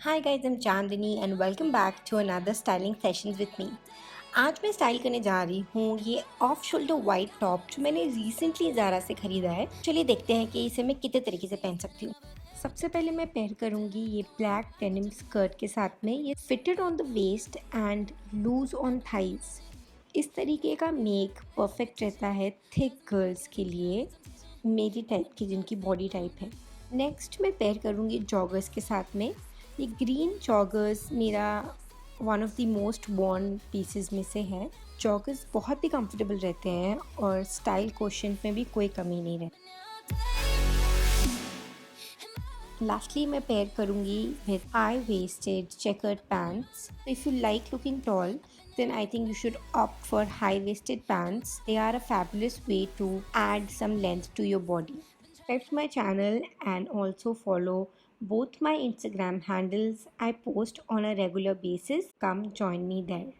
Hi guys, I am Chandni and welcome back to another styling sessions with me. आज मैं style करने जा रही हूँ ये ऑफ शोल्डर वाइट टॉप जो मैंने रिसेंटली ज़ारा से ख़रीदा है। चलिए देखते हैं कि इसे मैं कितने तरीके से पहन सकती हूँ। सबसे पहले मैं पेयर करूँगी ये ब्लैक डेनिम स्कर्ट के साथ में। ये fitted on the waist and loose on thighs. इस तरीके का मेक परफेक्ट रहता है थिक गर्ल्स के लिए, मेरी टाइप की जिनकी बॉडी टाइप है। नेक्स्ट मैं पेयर करूँगी जॉगर्स के साथ में। ये ग्रीन जॉगर्स मेरा one of the most worn pieces में से है। जॉगर्स बहुत ही कंफर्टेबल रहते हैं और स्टाइल कोशेंट में भी कोई कमी नहीं रहती। लास्टली मैं पेयर करूँगी with high waisted checkered pants. If you like looking tall then I think you should opt for high waisted pants. They are a fabulous way to add some length to your body. Subscribe to my channel and also follow both my Instagram handles. I post on a regular basis. Come join me there.